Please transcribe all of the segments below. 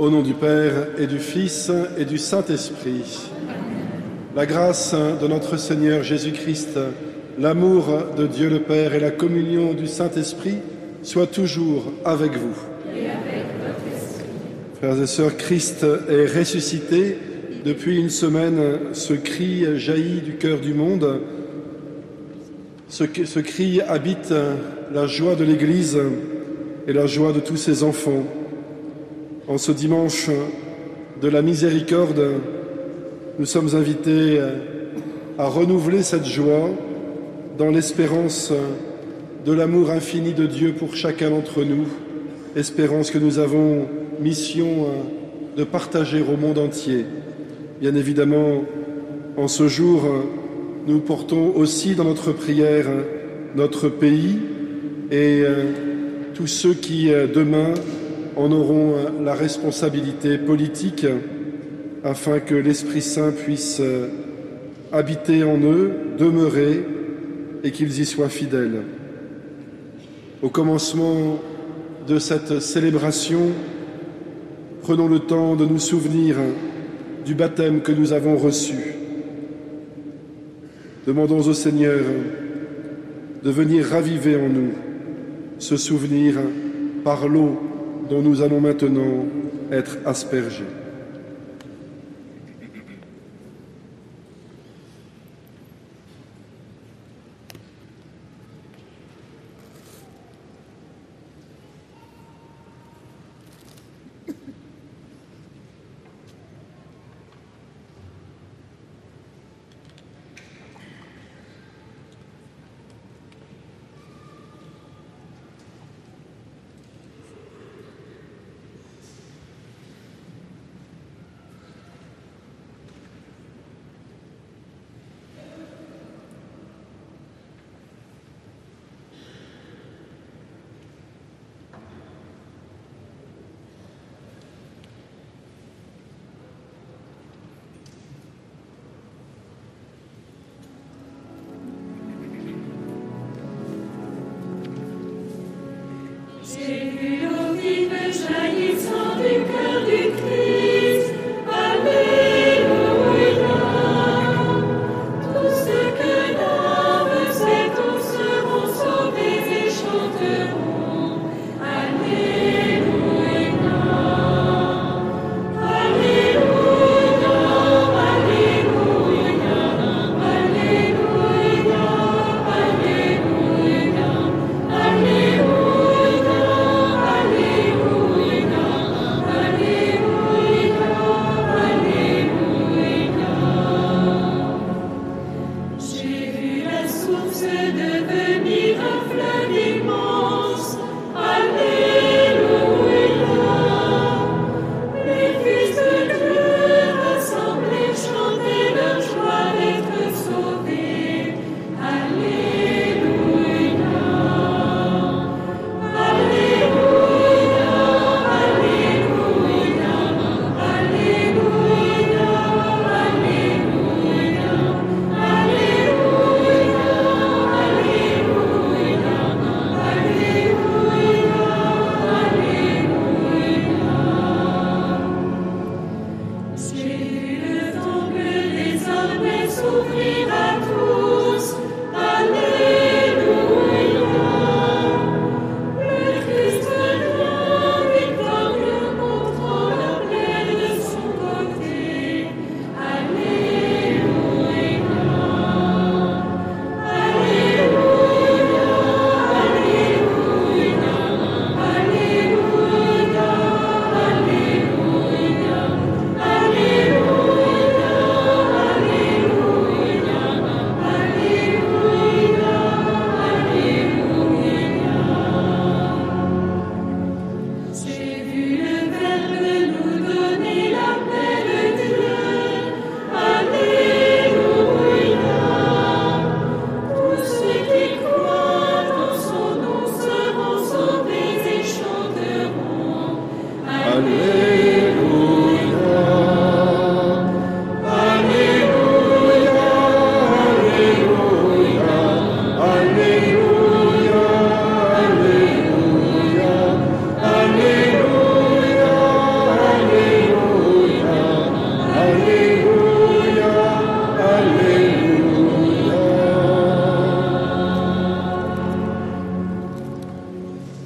Au nom du Père et du Fils et du Saint-Esprit. La grâce de notre Seigneur Jésus-Christ, l'amour de Dieu le Père et la communion du Saint-Esprit soient toujours avec vous. Et avec votre esprit. Frères et sœurs, Christ est ressuscité. Depuis une semaine, ce cri jaillit du cœur du monde. Ce cri habite la joie de l'Église et la joie de tous ses enfants. En ce dimanche de la miséricorde, nous sommes invités à renouveler cette joie dans l'espérance de l'amour infini de Dieu pour chacun d'entre nous, espérance que nous avons mission de partager au monde entier. Bien évidemment, en ce jour, nous portons aussi dans notre prière notre pays et tous ceux qui, demain, en auront la responsabilité politique afin que l'Esprit Saint puisse habiter en eux, demeurer et qu'ils y soient fidèles. Au commencement de cette célébration, prenons le temps de nous souvenir du baptême que nous avons reçu. Demandons au Seigneur de venir raviver en nous ce souvenir par l'eau dont nous allons maintenant être aspergés.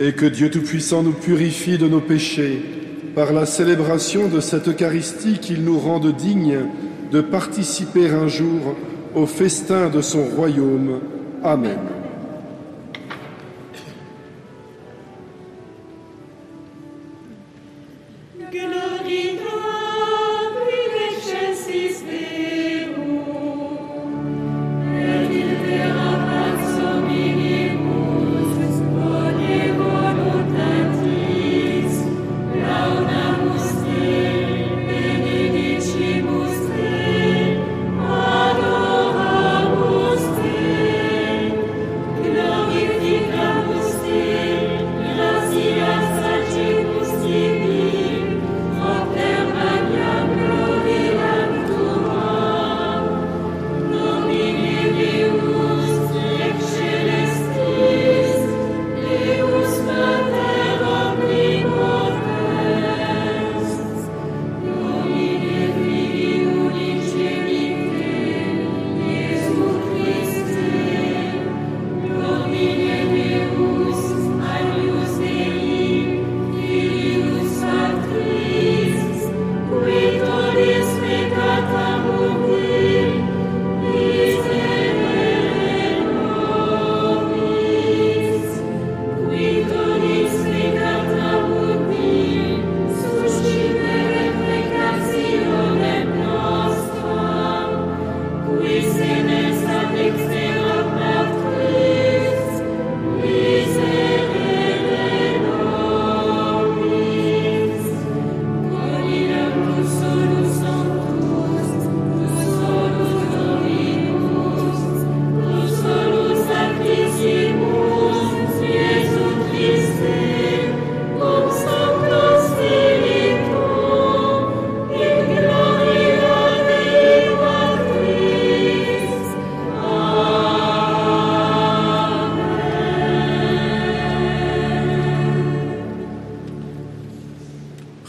et que Dieu Tout-Puissant nous purifie de nos péchés par la célébration de cette Eucharistie, qu'il nous rende dignes de participer un jour au festin de son royaume. Amen.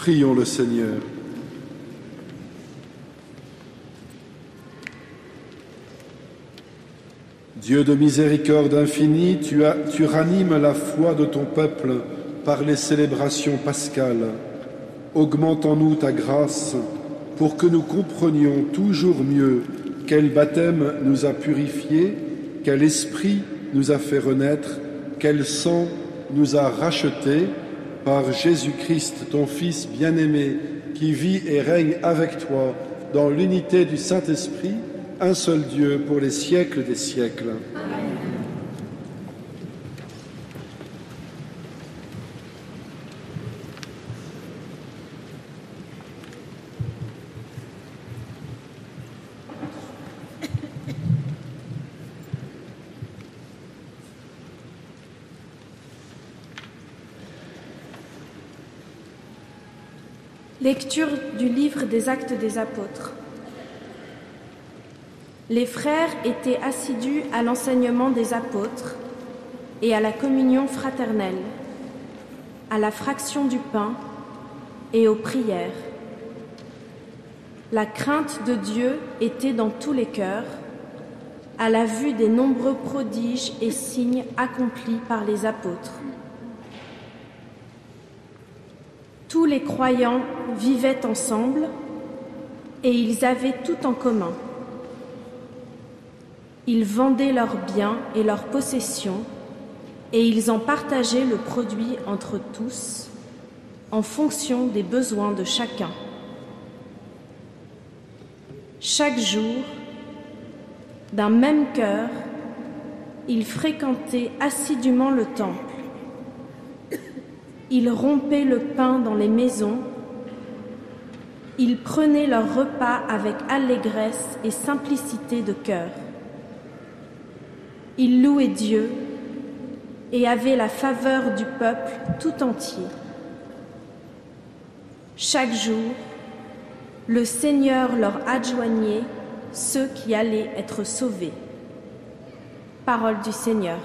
Prions le Seigneur. Dieu de miséricorde infinie, tu ranimes la foi de ton peuple par les célébrations pascales. Augmente en nous ta grâce pour que nous comprenions toujours mieux quel baptême nous a purifiés, quel esprit nous a fait renaître, quel sang nous a rachetés, par Jésus-Christ, ton Fils bien-aimé, qui vit et règne avec toi dans l'unité du Saint-Esprit, un seul Dieu pour les siècles des siècles. Amen. Lecture du livre des Actes des Apôtres. Les frères étaient assidus à l'enseignement des apôtres et à la communion fraternelle, à la fraction du pain et aux prières. La crainte de Dieu était dans tous les cœurs, à la vue des nombreux prodiges et signes accomplis par les apôtres. Tous les croyants vivaient ensemble et ils avaient tout en commun. Ils vendaient leurs biens et leurs possessions et ils en partageaient le produit entre tous en fonction des besoins de chacun. Chaque jour, d'un même cœur, ils fréquentaient assidûment le temple. Ils rompaient le pain dans les maisons. Ils prenaient leur repas avec allégresse et simplicité de cœur. Ils louaient Dieu et avaient la faveur du peuple tout entier. Chaque jour, le Seigneur leur adjoignait ceux qui allaient être sauvés. Parole du Seigneur.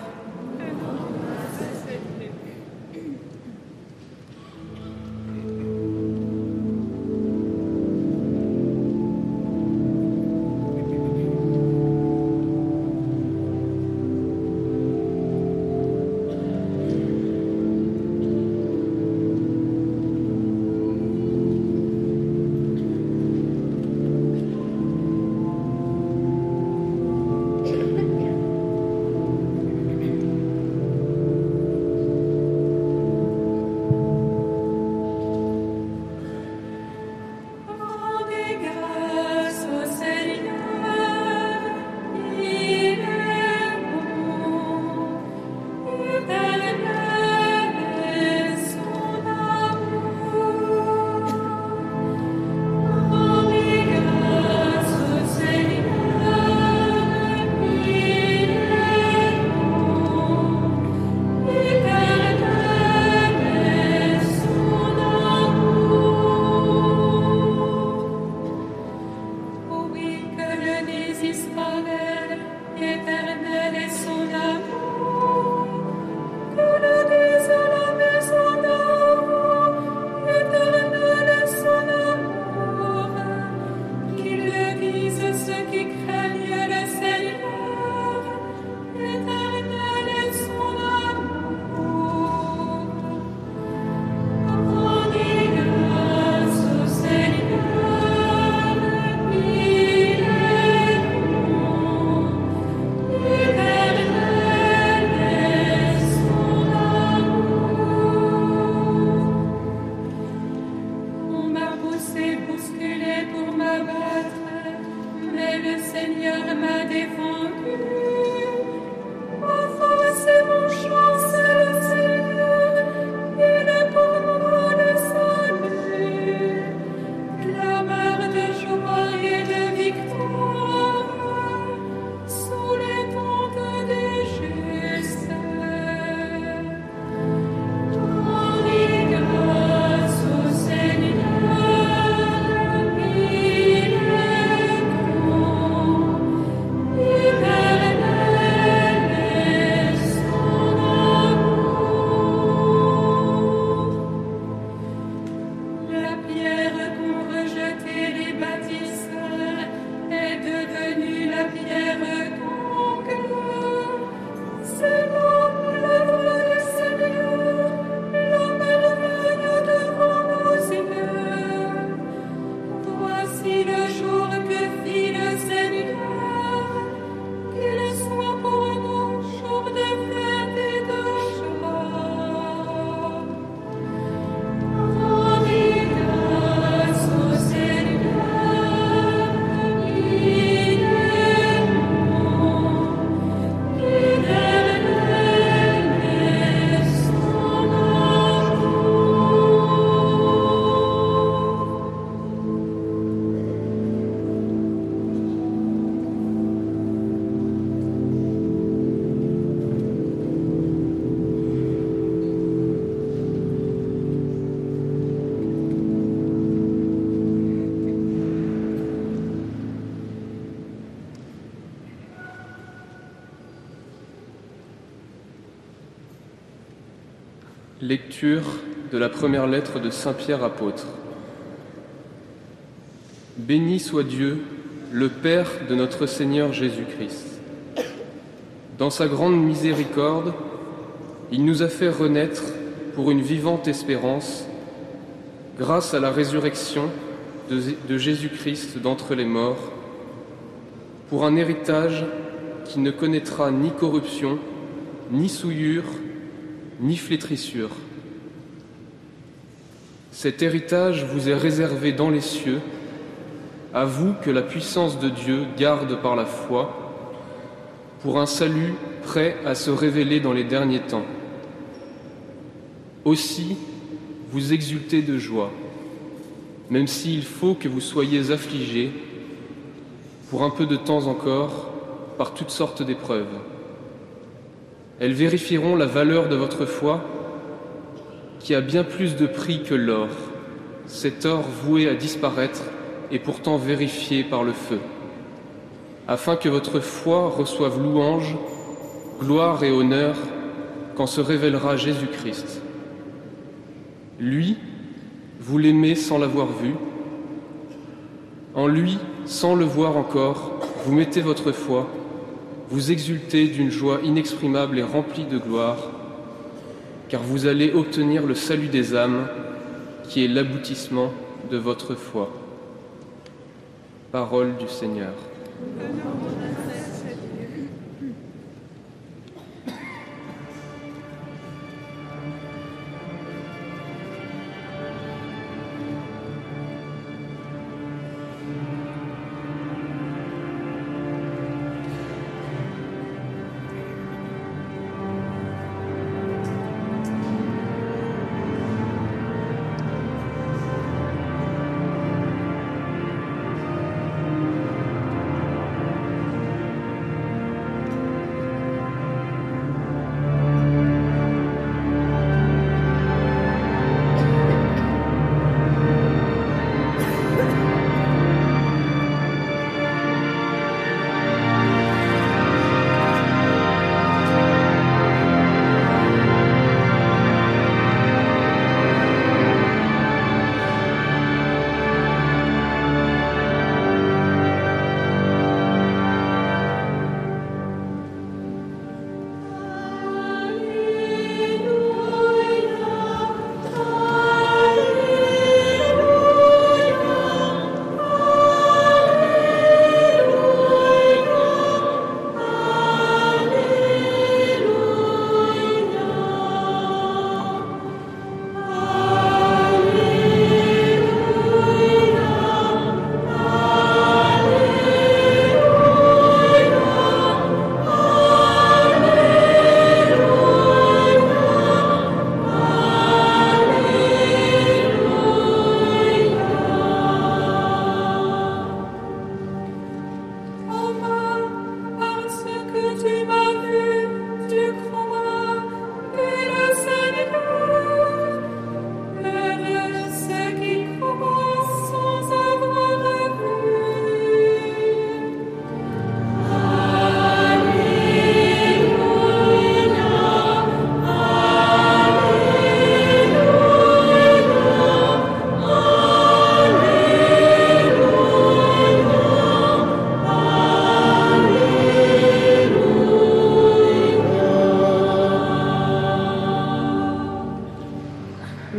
Lecture de la première lettre de Saint Pierre apôtre. Béni soit Dieu, le Père de notre Seigneur Jésus-Christ. Dans sa grande miséricorde, il nous a fait renaître pour une vivante espérance, grâce à la résurrection de Jésus-Christ d'entre les morts, pour un héritage qui ne connaîtra ni corruption, ni souillure, ni flétrissure. Cet héritage vous est réservé dans les cieux, à vous que la puissance de Dieu garde par la foi, pour un salut prêt à se révéler dans les derniers temps. Aussi, vous exultez de joie, même s'il faut que vous soyez affligés, pour un peu de temps encore, par toutes sortes d'épreuves. Elles vérifieront la valeur de votre foi, qui a bien plus de prix que l'or, cet or voué à disparaître et pourtant vérifié par le feu, afin que votre foi reçoive louange, gloire et honneur quand se révélera Jésus-Christ. Lui, vous l'aimez sans l'avoir vu. En lui, sans le voir encore, vous mettez votre foi, vous exultez d'une joie inexprimable et remplie de gloire, car vous allez obtenir le salut des âmes, qui est l'aboutissement de votre foi. Parole du Seigneur.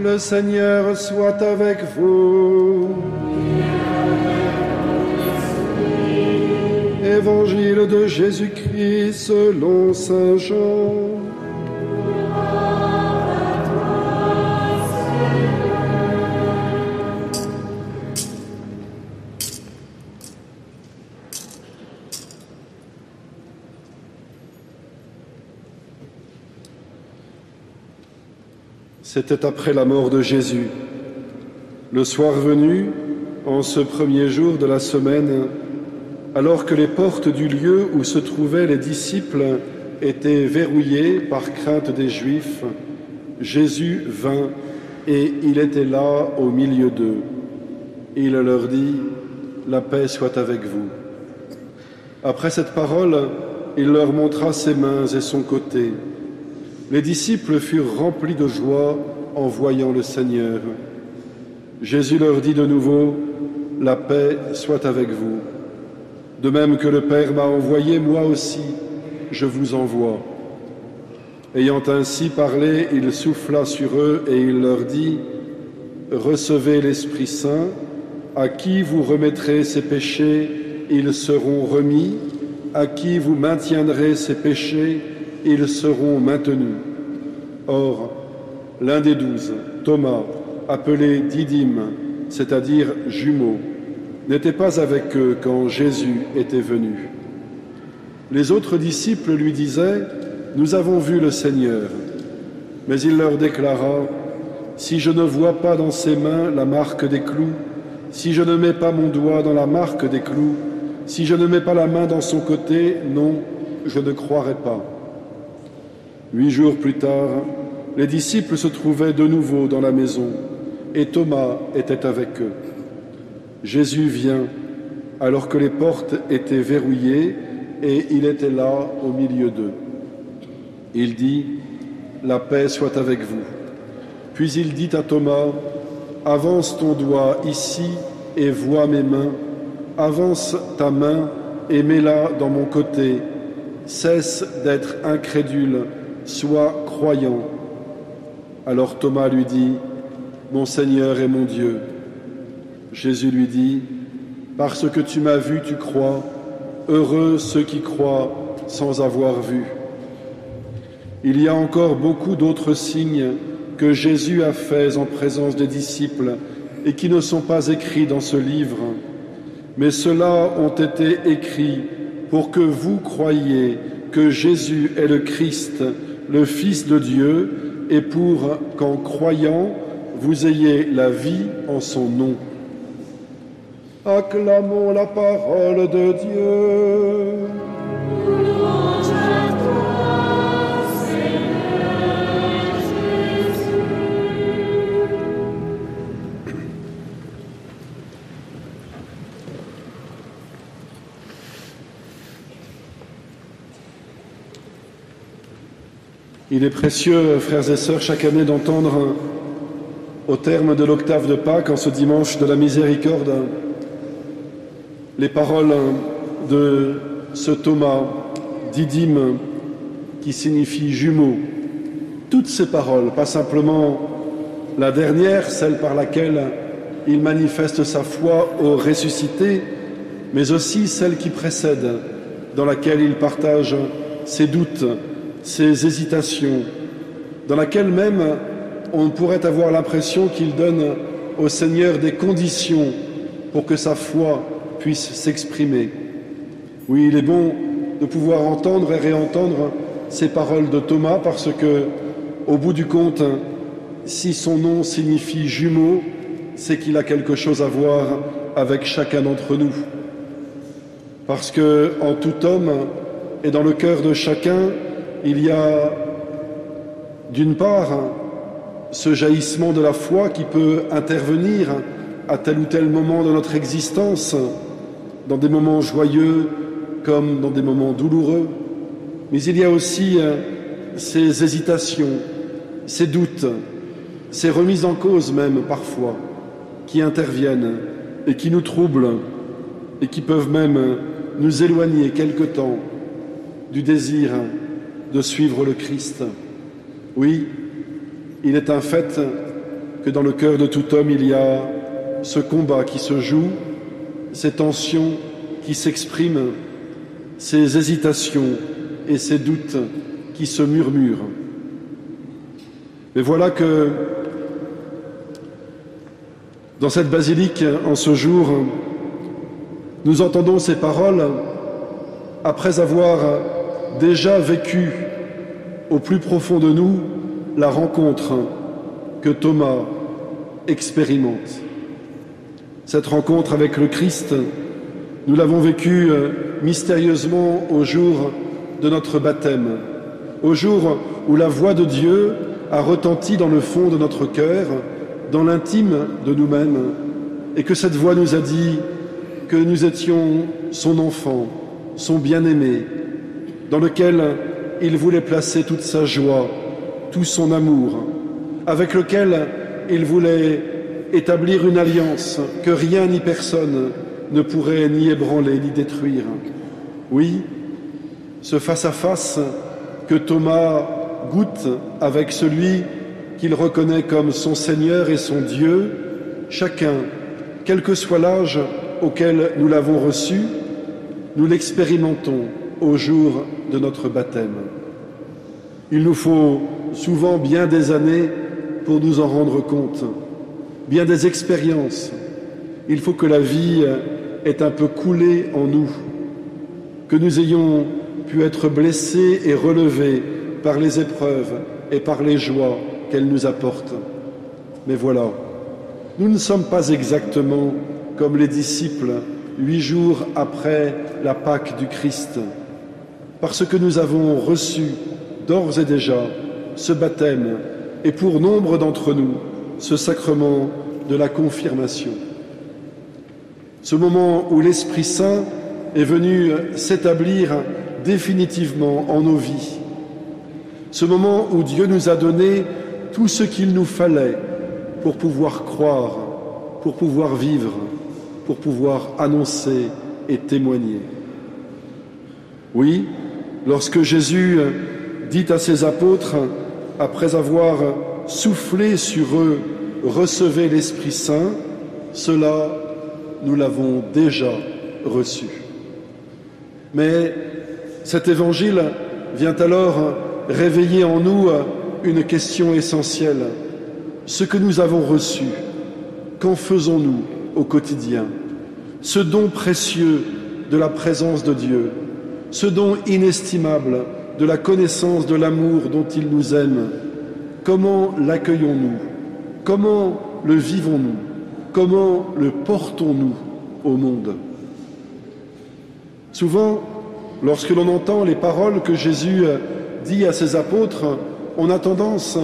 Le Seigneur soit avec vous. Évangile de Jésus-Christ selon saint Jean. C'était après la mort de Jésus. Le soir venu, en ce premier jour de la semaine, alors que les portes du lieu où se trouvaient les disciples étaient verrouillées par crainte des Juifs, Jésus vint et il était là au milieu d'eux. Il leur dit « La paix soit avec vous ». Après cette parole, il leur montra ses mains et son côté. Les disciples furent remplis de joie en voyant le Seigneur. Jésus leur dit de nouveau, « La paix soit avec vous. De même que le Père m'a envoyé, moi aussi, je vous envoie. » Ayant ainsi parlé, il souffla sur eux et il leur dit, « Recevez l'Esprit Saint, à qui vous remettrez ses péchés, ils seront remis, à qui vous maintiendrez ses péchés, ils seront maintenus. » Or, l'un des 12, Thomas, appelé Didyme, c'est-à-dire jumeau, n'était pas avec eux quand Jésus était venu. Les autres disciples lui disaient, « Nous avons vu le Seigneur. » Mais il leur déclara, « Si je ne vois pas dans ses mains la marque des clous, si je ne mets pas mon doigt dans la marque des clous, si je ne mets pas la main dans son côté, non, je ne croirai pas. » 8 jours plus tard, les disciples se trouvaient de nouveau dans la maison, et Thomas était avec eux. Jésus vient, alors que les portes étaient verrouillées, et il était là au milieu d'eux. Il dit, « La paix soit avec vous. » Puis il dit à Thomas, « Avance ton doigt ici et vois mes mains. Avance ta main et mets-la dans mon côté. Cesse d'être incrédule, sois croyant. » Alors Thomas lui dit, « Mon Seigneur et mon Dieu. » Jésus lui dit, « Parce que tu m'as vu, tu crois. Heureux ceux qui croient sans avoir vu. » Il y a encore beaucoup d'autres signes que Jésus a faits en présence des disciples et qui ne sont pas écrits dans ce livre. Mais ceux-là ont été écrits pour que vous croyiez que Jésus est le Christ, le Fils de Dieu, et pour qu'en croyant, vous ayez la vie en son nom. Acclamons la parole de Dieu. Louange à toi, Seigneur Jésus. Il est précieux, frères et sœurs, chaque année d'entendre, au terme de l'octave de Pâques, en ce dimanche de la miséricorde, les paroles de ce Thomas, Didyme, qui signifie jumeau. Toutes ces paroles, pas simplement la dernière, celle par laquelle il manifeste sa foi au ressuscité, mais aussi celle qui précède, dans laquelle il partage ses doutes, ses hésitations, dans laquelle même on pourrait avoir l'impression qu'il donne au Seigneur des conditions pour que sa foi puisse s'exprimer. Oui, il est bon de pouvoir entendre et réentendre ces paroles de Thomas parce que, au bout du compte, si son nom signifie jumeau, c'est qu'il a quelque chose à voir avec chacun d'entre nous. Parce que, en tout homme et dans le cœur de chacun, il y a, d'une part, ce jaillissement de la foi qui peut intervenir à tel ou tel moment de notre existence, dans des moments joyeux comme dans des moments douloureux. Mais il y a aussi ces hésitations, ces doutes, ces remises en cause même parfois, qui interviennent et qui nous troublent et qui peuvent même nous éloigner quelque temps du désir de suivre le Christ. Oui, il est un fait que dans le cœur de tout homme, il y a ce combat qui se joue, ces tensions qui s'expriment, ces hésitations et ces doutes qui se murmurent. Mais voilà que dans cette basilique, en ce jour, nous entendons ces paroles après avoir déjà vécu au plus profond de nous la rencontre que Thomas expérimente. Cette rencontre avec le Christ, nous l'avons vécue mystérieusement au jour de notre baptême, au jour où la voix de Dieu a retenti dans le fond de notre cœur, dans l'intime de nous-mêmes, et que cette voix nous a dit que nous étions son enfant, son bien-aimé, dans lequel il voulait placer toute sa joie, tout son amour, avec lequel il voulait établir une alliance que rien ni personne ne pourrait ni ébranler ni détruire. Oui, ce face-à-face que Thomas goûte avec celui qu'il reconnaît comme son Seigneur et son Dieu, chacun, quel que soit l'âge auquel nous l'avons reçu, nous l'expérimentons au jour de notre baptême. Il nous faut souvent bien des années pour nous en rendre compte, bien des expériences. Il faut que la vie ait un peu coulé en nous, que nous ayons pu être blessés et relevés par les épreuves et par les joies qu'elles nous apportent. Mais voilà, nous ne sommes pas exactement comme les disciples 8 jours après la Pâque du Christ, parce que nous avons reçu d'ores et déjà ce baptême et pour nombre d'entre nous ce sacrement de la confirmation. Ce moment où l'Esprit Saint est venu s'établir définitivement en nos vies. Ce moment où Dieu nous a donné tout ce qu'il nous fallait pour pouvoir croire, pour pouvoir vivre, pour pouvoir annoncer et témoigner. Oui, lorsque Jésus dit à ses apôtres, après avoir soufflé sur eux, recevez l'Esprit Saint, cela, nous l'avons déjà reçu. Mais cet évangile vient alors réveiller en nous une question essentielle. Ce que nous avons reçu, qu'en faisons-nous au quotidien? Ce don précieux de la présence de Dieu, ce don inestimable de la connaissance de l'amour dont il nous aime, comment l'accueillons-nous? Comment le vivons-nous? Comment le portons-nous au monde? Souvent, lorsque l'on entend les paroles que Jésus dit à ses apôtres, on a tendance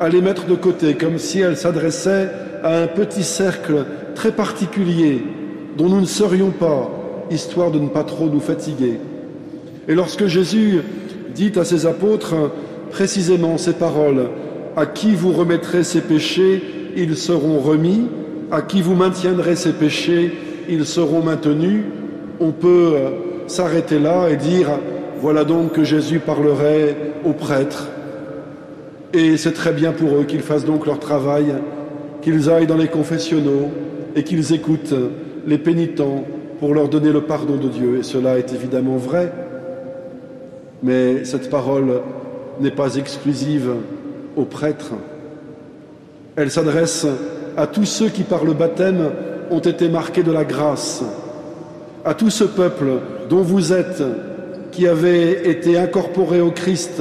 à les mettre de côté, comme si elles s'adressaient à un petit cercle très particulier dont nous ne serions pas, histoire de ne pas trop nous fatiguer. Et lorsque Jésus dit à ses apôtres précisément ces paroles, « À qui vous remettrez ses péchés, ils seront remis, à qui vous maintiendrez ses péchés, ils seront maintenus », on peut s'arrêter là et dire « Voilà donc que Jésus parlerait aux prêtres. » Et c'est très bien pour eux qu'ils fassent donc leur travail, qu'ils aillent dans les confessionnaux et qu'ils écoutent les pénitents pour leur donner le pardon de Dieu. Et cela est évidemment vrai. Mais cette parole n'est pas exclusive aux prêtres. Elle s'adresse à tous ceux qui, par le baptême, ont été marqués de la grâce, à tout ce peuple dont vous êtes, qui avez été incorporés au Christ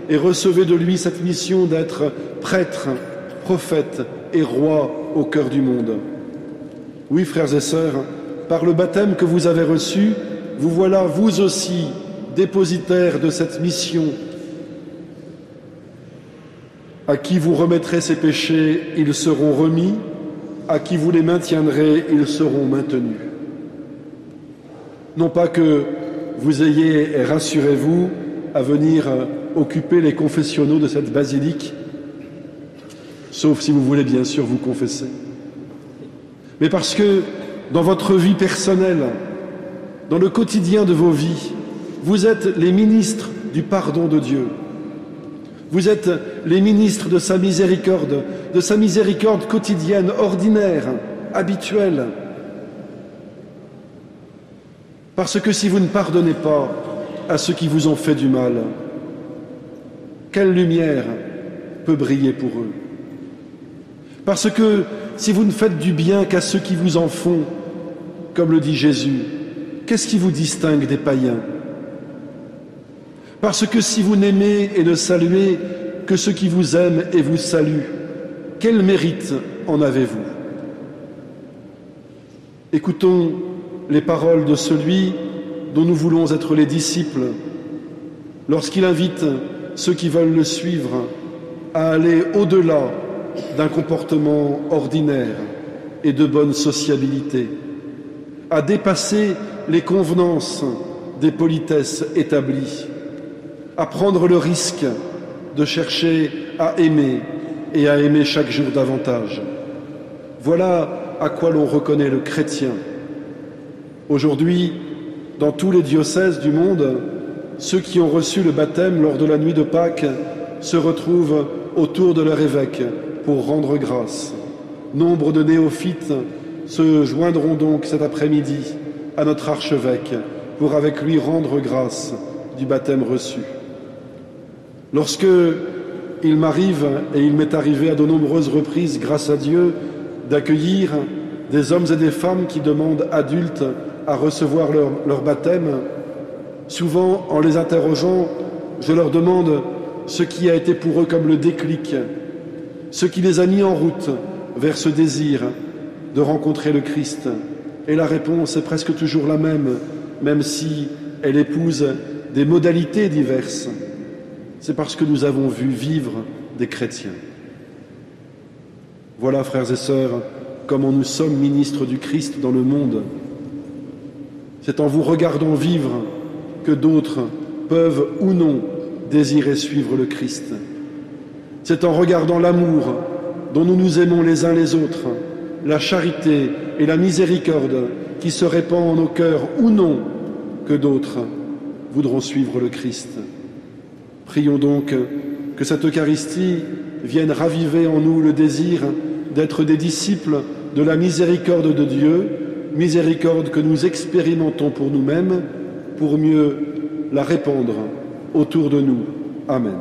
et recevez de lui cette mission d'être prêtre, prophète et roi au cœur du monde. Oui, frères et sœurs, par le baptême que vous avez reçu, vous voilà vous aussi dépositaires de cette mission. À qui vous remettrez ces péchés, ils seront remis, à qui vous les maintiendrez, ils seront maintenus. Non pas que vous ayez, et rassurez-vous, à venir occuper les confessionnaux de cette basilique, sauf si vous voulez bien sûr vous confesser, mais parce que dans votre vie personnelle, dans le quotidien de vos vies, vous êtes les ministres du pardon de Dieu. Vous êtes les ministres de sa miséricorde quotidienne, ordinaire, habituelle. Parce que si vous ne pardonnez pas à ceux qui vous ont fait du mal, quelle lumière peut briller pour eux? Parce que si vous ne faites du bien qu'à ceux qui vous en font, comme le dit Jésus, qu'est-ce qui vous distingue des païens? Parce que si vous n'aimez et ne saluez que ceux qui vous aiment et vous saluent, quel mérite en avez-vous? Écoutons les paroles de celui dont nous voulons être les disciples, lorsqu'il invite ceux qui veulent le suivre à aller au-delà d'un comportement ordinaire et de bonne sociabilité, à dépasser les convenances des politesses établies, à prendre le risque de chercher à aimer et à aimer chaque jour davantage. Voilà à quoi l'on reconnaît le chrétien. Aujourd'hui, dans tous les diocèses du monde, ceux qui ont reçu le baptême lors de la nuit de Pâques se retrouvent autour de leur évêque pour rendre grâce. Nombre de néophytes se joindront donc cet après-midi à notre archevêque pour avec lui rendre grâce du baptême reçu. Lorsque il m'arrive, et il m'est arrivé à de nombreuses reprises, grâce à Dieu, d'accueillir des hommes et des femmes qui demandent adultes à recevoir leur baptême, souvent en les interrogeant, je leur demande ce qui a été pour eux comme le déclic, ce qui les a mis en route vers ce désir de rencontrer le Christ. Et la réponse est presque toujours la même si elle épouse des modalités diverses. C'est parce que nous avons vu vivre des chrétiens. Voilà, frères et sœurs, comment nous sommes ministres du Christ dans le monde. C'est en vous regardant vivre que d'autres peuvent ou non désirer suivre le Christ. C'est en regardant l'amour dont nous nous aimons les uns les autres, la charité et la miséricorde qui se répand en nos cœurs ou non, que d'autres voudront suivre le Christ. Prions donc que cette Eucharistie vienne raviver en nous le désir d'être des disciples de la miséricorde de Dieu, miséricorde que nous expérimentons pour nous-mêmes, pour mieux la répandre autour de nous. Amen.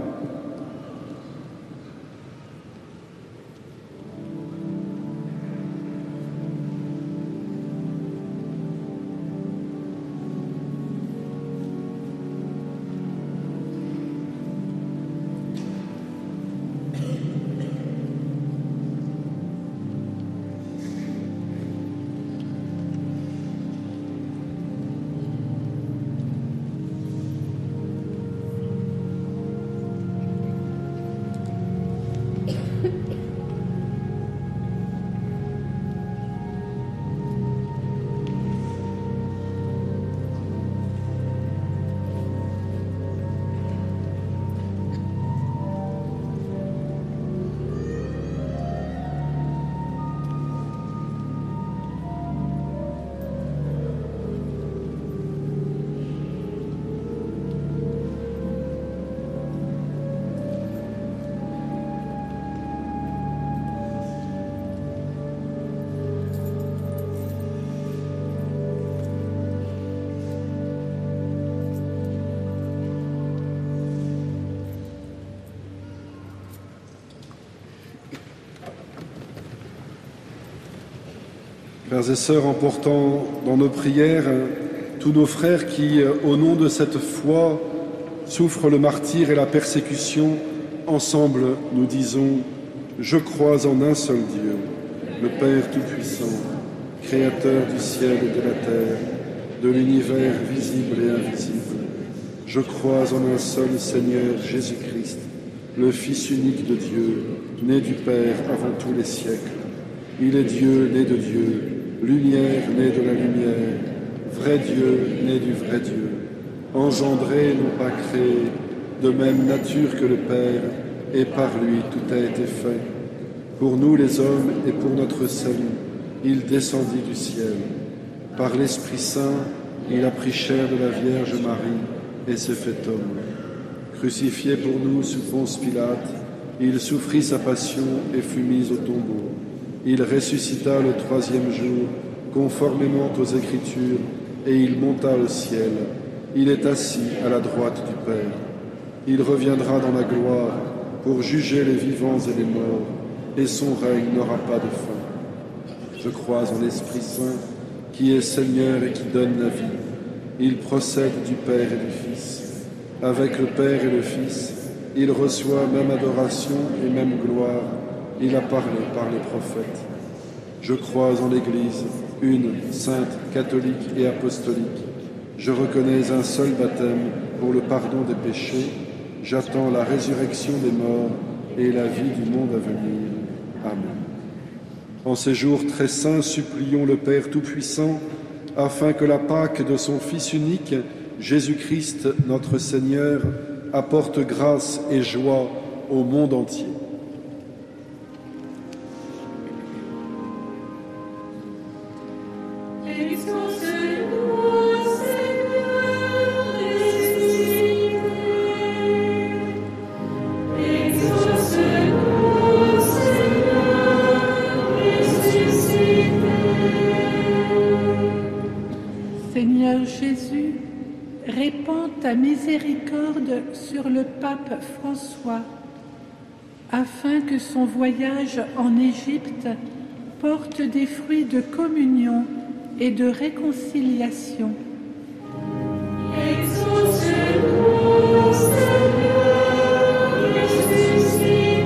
Frères et sœurs, en portant dans nos prières tous nos frères qui, au nom de cette foi, souffrent le martyre et la persécution, ensemble nous disons « Je crois en un seul Dieu, le Père Tout-Puissant, Créateur du ciel et de la terre, de l'univers visible et invisible. Je crois en un seul Seigneur Jésus-Christ, le Fils unique de Dieu, né du Père avant tous les siècles. Il est Dieu, né de Dieu, lumière née de la lumière, vrai Dieu, né du vrai Dieu, engendré, non pas créé, de même nature que le Père, et par lui tout a été fait. Pour nous les hommes et pour notre salut, il descendit du ciel. Par l'Esprit Saint, il a pris chair de la Vierge Marie et s'est fait homme. Crucifié pour nous sous Ponce Pilate, il souffrit sa passion et fut mis au tombeau. Il ressuscita le troisième jour, conformément aux Écritures, et il monta au ciel. Il est assis à la droite du Père. Il reviendra dans la gloire pour juger les vivants et les morts, et son règne n'aura pas de fin. Je crois en l'Esprit Saint, qui est Seigneur et qui donne la vie. Il procède du Père et du Fils. Avec le Père et le Fils, il reçoit même adoration et même gloire. Il a parlé par les prophètes. Je crois en l'Église, une, sainte, catholique et apostolique. Je reconnais un seul baptême pour le pardon des péchés. J'attends la résurrection des morts et la vie du monde à venir. Amen. En ces jours très saints, supplions le Père Tout-Puissant, afin que la Pâque de son Fils unique, Jésus-Christ, notre Seigneur, apporte grâce et joie au monde entier. Exauce-nous, Seigneur, ressuscité. Exauce-nous, Seigneur, ressuscité. Seigneur Jésus, répands ta miséricorde sur le pape François, afin que son voyage en Égypte porte des fruits de communion et de réconciliation. Exauce-nous, Seigneur, ressuscité.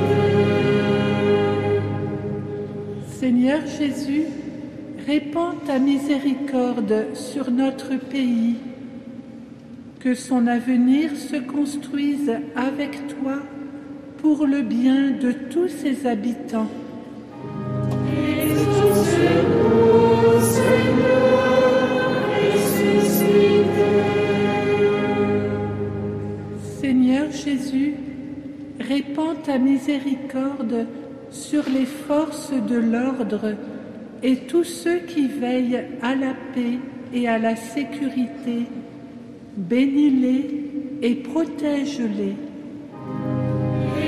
Seigneur Jésus, répands ta miséricorde sur notre pays, que son avenir se construise avec toi pour le bien de tous ses habitants. Exauce-nous, Seigneur, ressuscité. Seigneur Jésus, répands ta miséricorde sur les forces de l'ordre et tous ceux qui veillent à la paix et à la sécurité. Bénis-les et protège-les.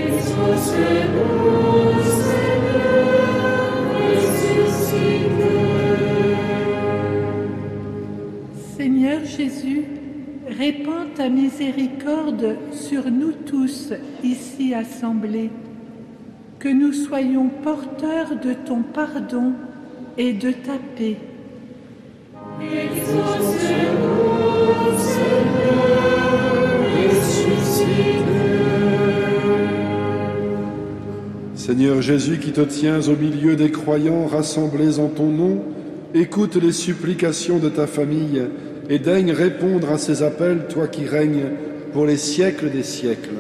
Exauce-nous, Seigneur, ressuscité. Seigneur Jésus, répands ta miséricorde sur nous tous ici assemblés, que nous soyons porteurs de ton pardon et de ta paix. Exauce-nous, Seigneur, ressuscité. Seigneur Jésus, qui te tiens au milieu des croyants rassemblés en ton nom, écoute les supplications de ta famille et daigne répondre à ces appels, toi qui règnes pour les siècles des siècles.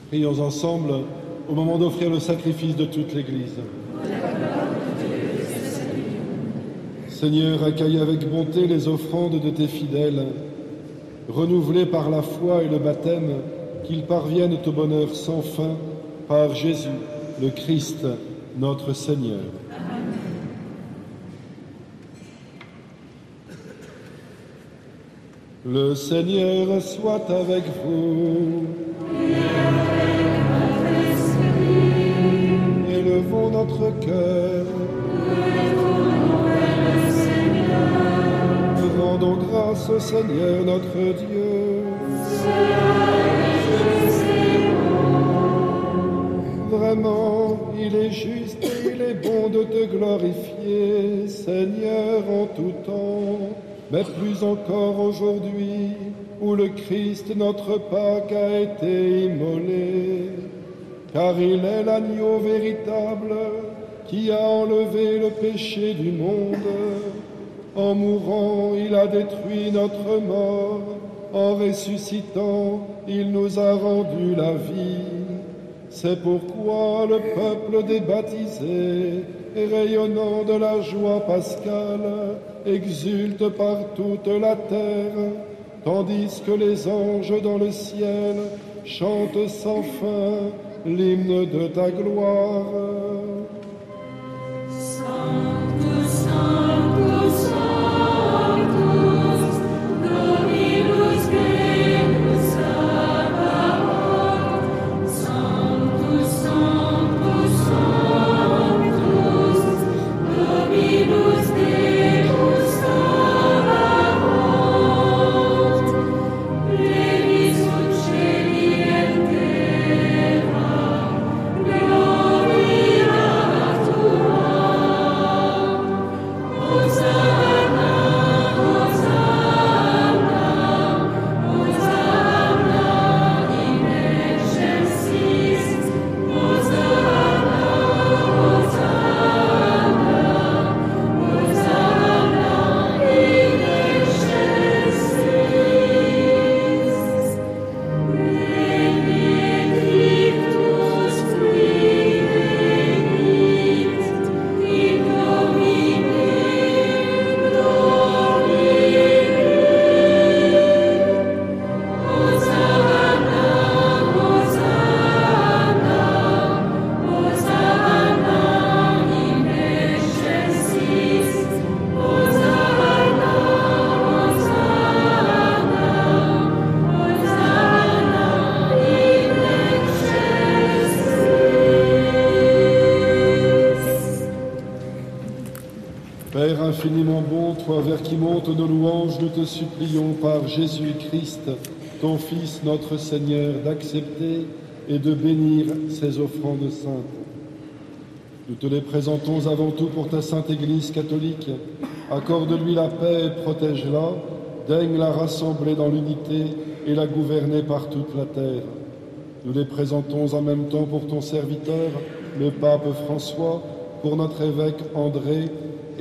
Prions ensemble au moment d'offrir le sacrifice de toute l'Église. Seigneur, accueille avec bonté les offrandes de tes fidèles, renouvelées par la foi et le baptême, qu'ils parviennent au bonheur sans fin par Jésus, le Christ, notre Seigneur. Le Seigneur soit avec vous. Élevons notre cœur. Rendons grâce au Seigneur notre Dieu. Vraiment, il est juste et il est bon de te glorifier, Seigneur, en tout temps, mais plus encore aujourd'hui, où le Christ, notre Pâque, a été immolé, car il est l'agneau véritable qui a enlevé le péché du monde. En mourant, il a détruit notre mort. En ressuscitant, il nous a rendu la vie. C'est pourquoi le peuple des baptisés, rayonnant de la joie pascale, exulte par toute la terre, tandis que les anges dans le ciel chantent sans fin l'hymne de ta gloire. Père infiniment bon, toi vers qui montent nos louanges, nous te supplions par Jésus-Christ, ton Fils, notre Seigneur, d'accepter et de bénir ces offrandes saintes. Nous te les présentons avant tout pour ta sainte Église catholique. Accorde-lui la paix et protège-la, daigne la rassembler dans l'unité et la gouverner par toute la terre. Nous les présentons en même temps pour ton serviteur, le pape François, pour notre évêque André,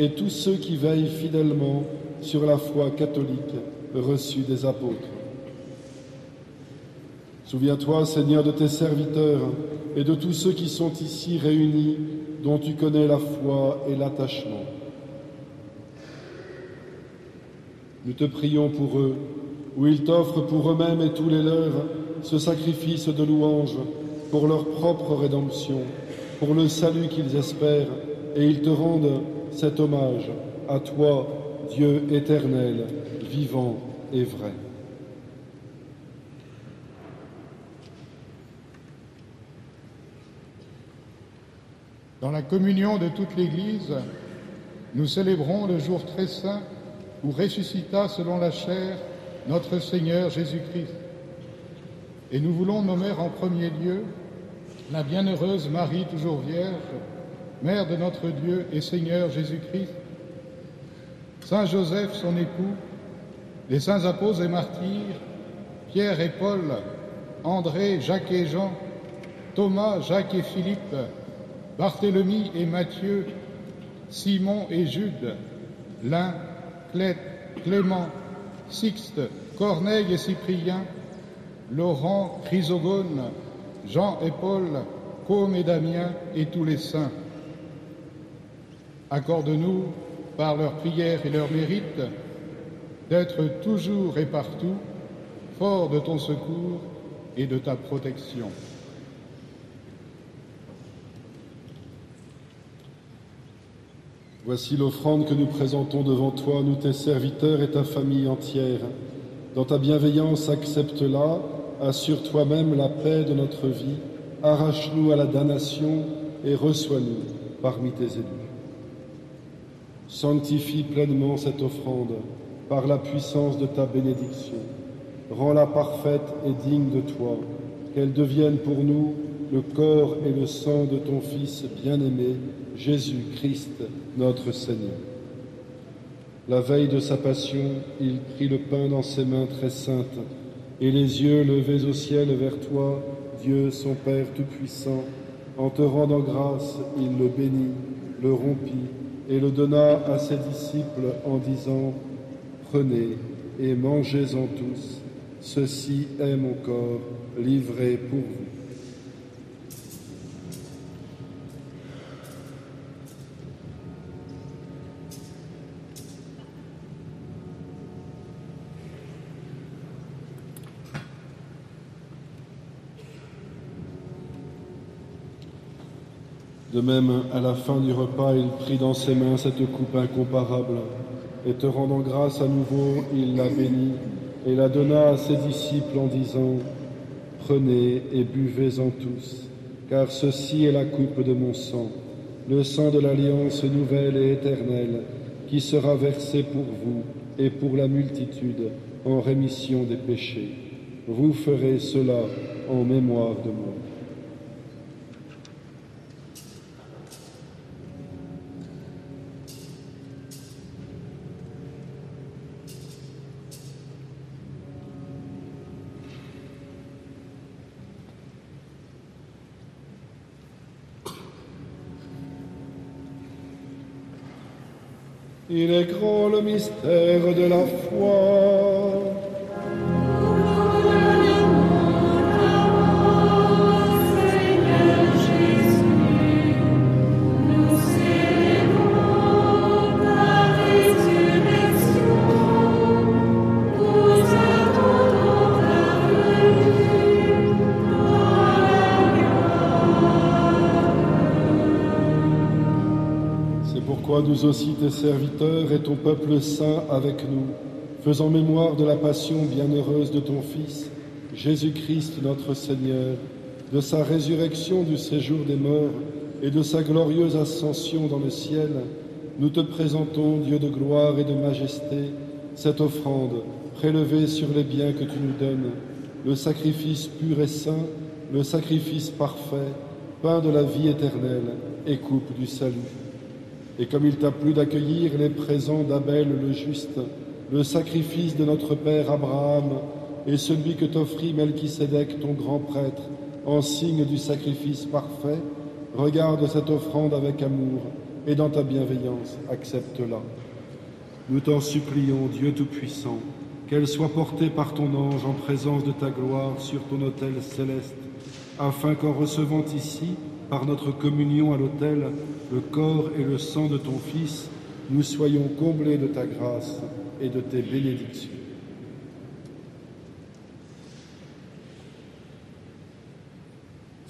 et tous ceux qui veillent fidèlement sur la foi catholique reçue des apôtres. Souviens-toi, Seigneur, de tes serviteurs et de tous ceux qui sont ici réunis, dont tu connais la foi et l'attachement. Nous te prions pour eux, où ils t'offrent pour eux-mêmes et tous les leurs ce sacrifice de louange pour leur propre rédemption, pour le salut qu'ils espèrent, et ils te rendent cet hommage à toi, Dieu éternel, vivant et vrai. Dans la communion de toute l'Église, nous célébrons le jour très saint où ressuscita selon la chair notre Seigneur Jésus-Christ. Et nous voulons nommer en premier lieu la bienheureuse Marie, toujours vierge, Mère de notre Dieu et Seigneur Jésus-Christ, Saint Joseph, son époux, les saints apôtres et martyrs, Pierre et Paul, André, Jacques et Jean, Thomas, Jacques et Philippe, Barthélemy et Matthieu, Simon et Jude, Lin, Clément, Sixte, Corneille et Cyprien, Laurent, Chrysogone, Jean et Paul, Côme et Damien et tous les saints. Accorde-nous, par leurs prières et leurs mérites, d'être toujours et partout forts de ton secours et de ta protection. Voici l'offrande que nous présentons devant toi, nous tes serviteurs et ta famille entière. Dans ta bienveillance, accepte-la, assure toi-même la paix de notre vie, arrache-nous à la damnation et reçois-nous parmi tes élus. Sanctifie pleinement cette offrande par la puissance de ta bénédiction. Rends-la parfaite et digne de toi, qu'elle devienne pour nous le corps et le sang de ton Fils bien-aimé, Jésus-Christ, notre Seigneur. La veille de sa passion, il prit le pain dans ses mains très saintes, et les yeux levés au ciel vers toi, Dieu, son Père Tout-Puissant, en te rendant grâce, il le bénit, le rompit, et le donna à ses disciples en disant « Prenez et mangez-en tous, ceci est mon corps livré pour vous. » De même, à la fin du repas, il prit dans ses mains cette coupe incomparable, et te rendant grâce à nouveau, il la bénit et la donna à ses disciples en disant « Prenez et buvez-en tous, car ceci est la coupe de mon sang, le sang de l'alliance nouvelle et éternelle, qui sera versé pour vous et pour la multitude en rémission des péchés. Vous ferez cela en mémoire de moi. » Il est grand le mystère de la foi. Seigneur Jésus, nous célébrons ta résurrection, nous attendons ta venue dans la gloire. C'est pourquoi nous aussi, tes serviteurs et ton peuple saint avec nous, faisant mémoire de la passion bienheureuse de ton Fils, Jésus-Christ notre Seigneur, de sa résurrection du séjour des morts et de sa glorieuse ascension dans le ciel, nous te présentons, Dieu de gloire et de majesté, cette offrande prélevée sur les biens que tu nous donnes, le sacrifice pur et saint, le sacrifice parfait, pain de la vie éternelle et coupe du salut. Et comme il t'a plu d'accueillir les présents d'Abel le juste, le sacrifice de notre père Abraham et celui que t'offrit Melchisédek, ton grand prêtre, en signe du sacrifice parfait, regarde cette offrande avec amour et dans ta bienveillance, accepte-la. Nous t'en supplions, Dieu Tout-Puissant, qu'elle soit portée par ton ange en présence de ta gloire sur ton autel céleste, afin qu'en recevant ici, par notre communion à l'autel, le corps et le sang de ton Fils, nous soyons comblés de ta grâce et de tes bénédictions.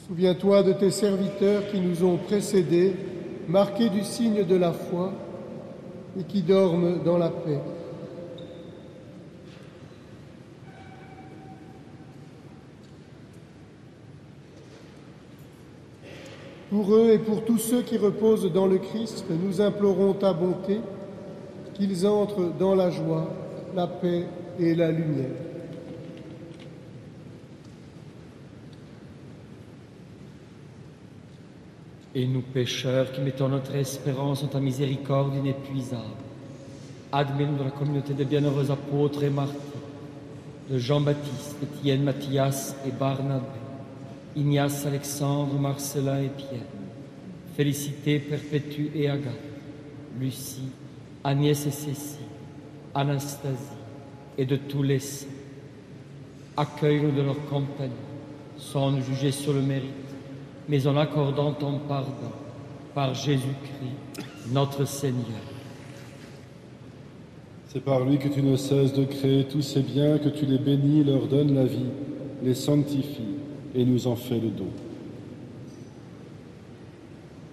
Souviens-toi de tes serviteurs qui nous ont précédés, marqués du signe de la foi et qui dorment dans la paix. Pour eux et pour tous ceux qui reposent dans le Christ, nous implorons ta bonté, qu'ils entrent dans la joie, la paix et la lumière. Et nous pécheurs qui mettons notre espérance en ta miséricorde inépuisable, admets-nous dans la communauté des bienheureux apôtres et martyrs, de Jean-Baptiste, Étienne, Matthias et Barnabé, Ignace, Alexandre, Marcelin et Pierre, Félicité, Perpétue et Agathe, Lucie, Agnès et Cécile, Anastasie et de tous les saints. Accueille-nous de leur compagnie, sans nous juger sur le mérite, mais en accordant ton pardon par Jésus-Christ, notre Seigneur. C'est par lui que tu ne cesses de créer tous ces biens, que tu les bénis, leur donnes la vie, les sanctifies et nous en fais le don.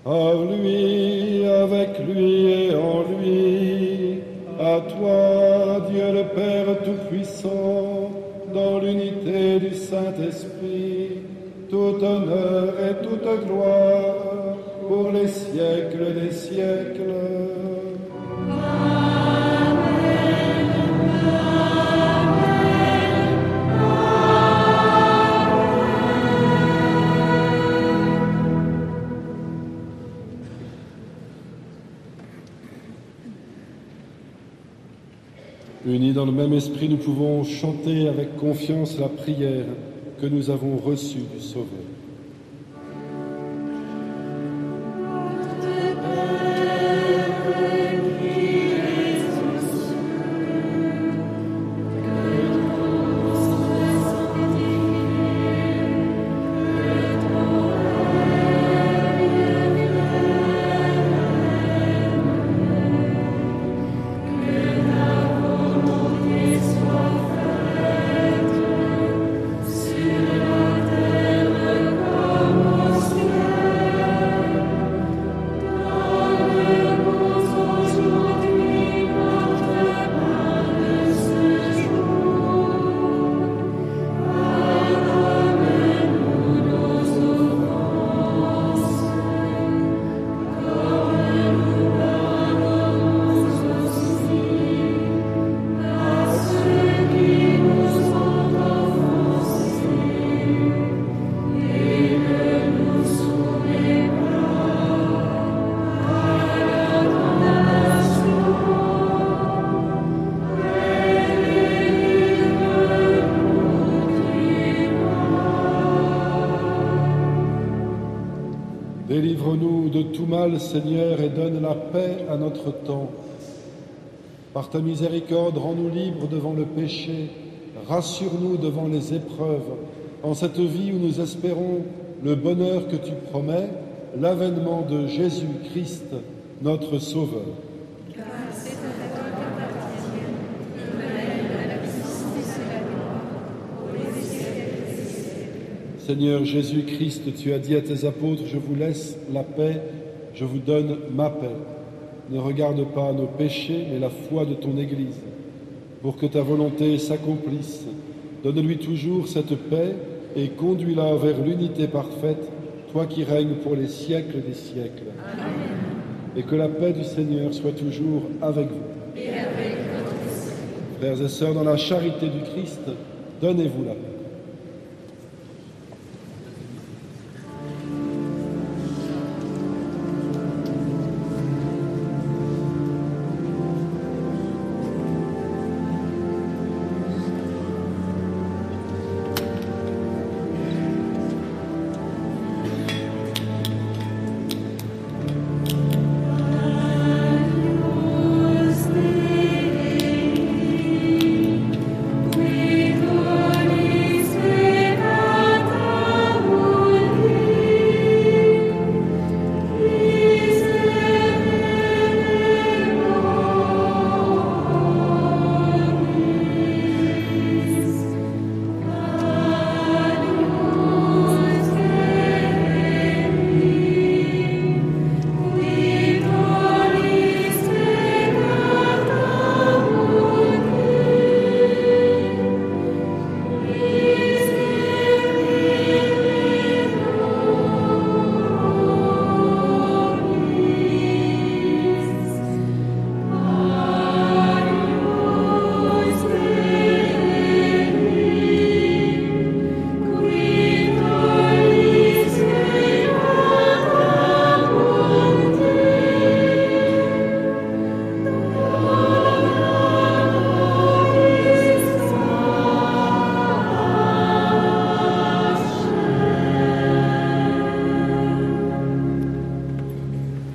Par lui, avec lui et en lui, à toi, Dieu le Père Tout-Puissant, dans l'unité du Saint-Esprit, tout honneur et toute gloire pour les siècles des siècles. Unis dans le même esprit, nous pouvons chanter avec confiance la prière que nous avons reçue du Sauveur. Délivre-nous de tout mal, Seigneur, et donne la paix à notre temps. Par ta miséricorde, rends-nous libres devant le péché, rassure-nous devant les épreuves, en cette vie où nous espérons le bonheur que tu promets, l'avènement de Jésus-Christ, notre Sauveur. Seigneur Jésus-Christ, tu as dit à tes apôtres, je vous laisse la paix, je vous donne ma paix. Ne regarde pas nos péchés, mais la foi de ton Église. Pour que ta volonté s'accomplisse, donne-lui toujours cette paix et conduis-la vers l'unité parfaite, toi qui règnes pour les siècles des siècles. Amen. Et que la paix du Seigneur soit toujours avec vous. Et avec votre esprit. Frères et sœurs, dans la charité du Christ, donnez-vous la paix.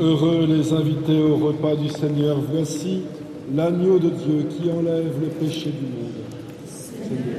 Heureux les invités au repas du Seigneur. Voici l'agneau de Dieu qui enlève le péché du monde. Seigneur,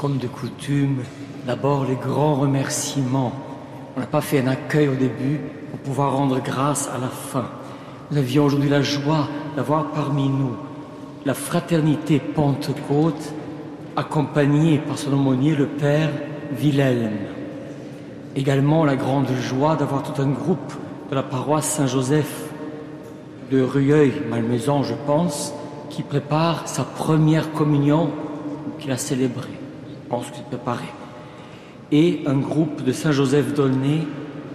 comme de coutume, d'abord les grands remerciements. On n'a pas fait un accueil au début pour pouvoir rendre grâce à la fin. Nous avions aujourd'hui la joie d'avoir parmi nous la fraternité Pentecôte, accompagnée par son aumônier, le Père Wilhelm. Également la grande joie d'avoir tout un groupe de la paroisse Saint-Joseph de Rueil-Malmaison, je pense, qui prépare sa première communion, qu'il a célébrée. Je pense que c'est préparé. Et un groupe de Saint-Joseph d'Aulnay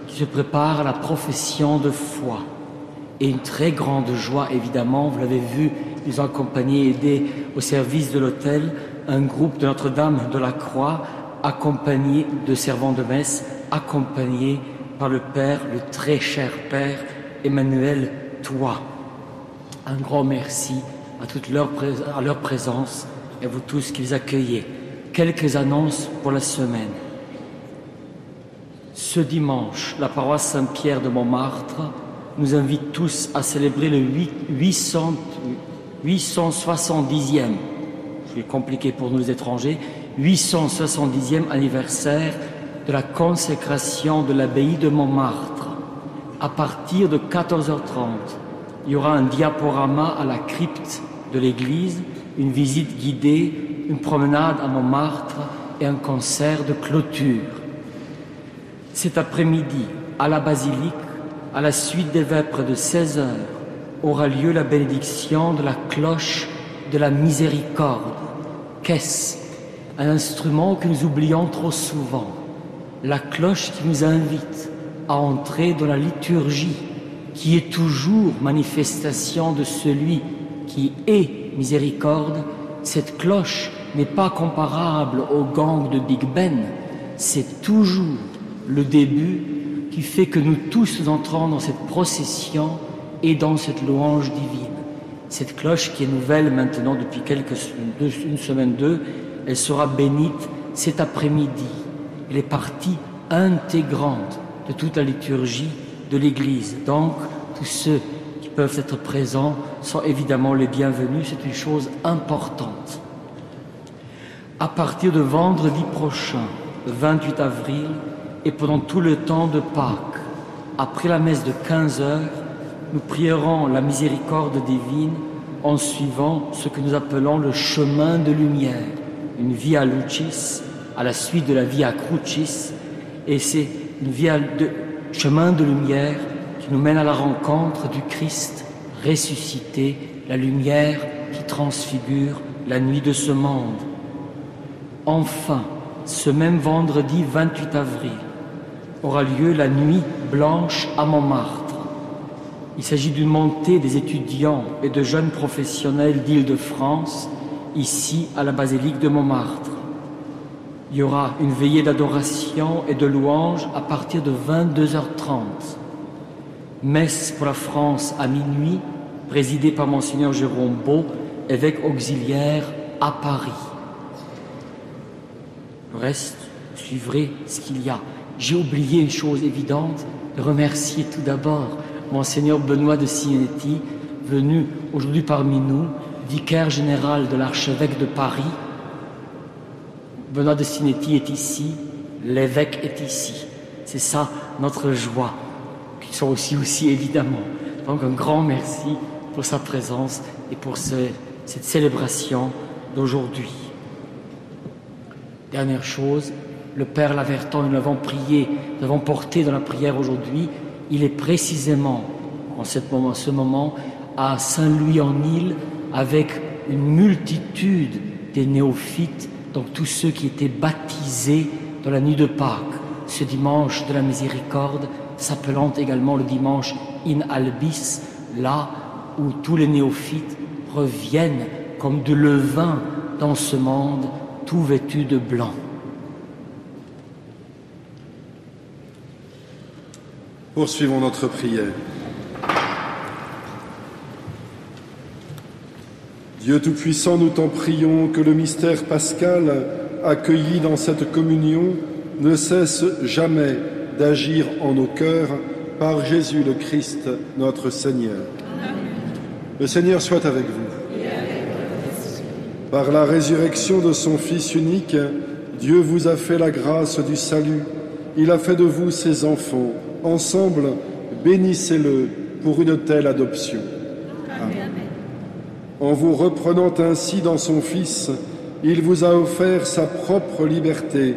qui se prépare à la profession de foi. Et une très grande joie, évidemment, vous l'avez vu, ils ont accompagné et aidé au service de l'autel un groupe de Notre-Dame de la Croix, accompagné de servants de messe, accompagné par le Père, le très cher Père Emmanuel Toit. Un grand merci à leur présence et à vous tous qui les accueillez. Quelques annonces pour la semaine. Ce dimanche, la paroisse Saint-Pierre de Montmartre nous invite tous à célébrer le 870e, c'est compliqué pour nous les étrangers, 870e anniversaire de la consécration de l'abbaye de Montmartre. À partir de 14h30, il y aura un diaporama à la crypte de l'église, une visite guidée, une promenade à Montmartre et un concert de clôture. Cet après-midi, à la basilique, à la suite des vêpres de 16h, aura lieu la bénédiction de la cloche de la miséricorde. Qu'est-ce? Un instrument que nous oublions trop souvent. La cloche qui nous invite à entrer dans la liturgie, qui est toujours manifestation de celui qui est miséricorde. Cette cloche n'est pas comparable au gang de Big Ben, c'est toujours le début qui fait que nous tous entrons dans cette procession et dans cette louange divine. Cette cloche qui est nouvelle maintenant depuis une semaine, deux, elle sera bénite cet après-midi. Elle est partie intégrante de toute la liturgie de l'Église. Donc, tous ceux qui peuvent être présents sont évidemment les bienvenus. C'est une chose importante. À partir de vendredi prochain, le 28 avril, et pendant tout le temps de Pâques, après la messe de 15h, nous prierons la miséricorde divine en suivant ce que nous appelons le chemin de lumière, une via lucis, à la suite de la via crucis, et c'est une chemin de lumière qui nous mène à la rencontre du Christ ressuscité, la lumière qui transfigure la nuit de ce monde. Enfin, ce même vendredi 28 avril, aura lieu la nuit blanche à Montmartre. Il s'agit d'une montée des étudiants et de jeunes professionnels d'Île-de-France, ici à la basilique de Montmartre. Il y aura une veillée d'adoration et de louange à partir de 22h30. Messe pour la France à minuit, présidée par Monseigneur Jérôme Beau, évêque auxiliaire à Paris. Le reste, suivrez ce qu'il y a. J'ai oublié une chose évidente, de remercier tout d'abord Monseigneur Benoît de Simonetti, venu aujourd'hui parmi nous, vicaire général de l'archevêque de Paris. Benoît de Simonetti est ici, l'évêque est ici. C'est ça notre joie, qui sont aussi évidemment. Donc un grand merci pour sa présence et pour cette célébration d'aujourd'hui. Dernière chose, le Père Laverton, nous l'avons prié, nous l'avons porté dans la prière aujourd'hui. Il est précisément, en ce moment, à Saint-Louis-en-Île, avec une multitude des néophytes, donc tous ceux qui étaient baptisés dans la nuit de Pâques, ce dimanche de la miséricorde, s'appelant également le dimanche in albis, là où tous les néophytes reviennent comme de levain dans ce monde, tout vêtus de blanc. Poursuivons notre prière. Dieu Tout-Puissant, nous t'en prions que le mystère pascal accueilli dans cette communion ne cesse jamais d'agir en nos cœurs par Jésus le Christ, notre Seigneur. Le Seigneur soit avec vous. Par la résurrection de son Fils unique, Dieu vous a fait la grâce du salut. Il a fait de vous ses enfants. Ensemble, bénissez-le pour une telle adoption. Amen. En vous reprenant ainsi dans son Fils, il vous a offert sa propre liberté,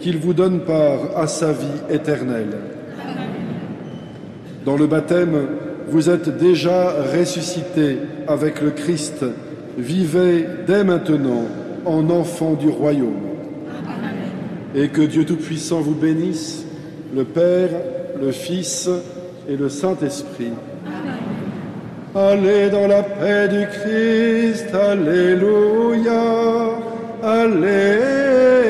qu'il vous donne part à sa vie éternelle. Amen. Dans le baptême, vous êtes déjà ressuscités avec le Christ. Vivez dès maintenant en enfants du royaume. Amen. Et que Dieu Tout-Puissant vous bénisse, le Père, le Fils et le Saint-Esprit. Allez dans la paix du Christ, alléluia, alléluia.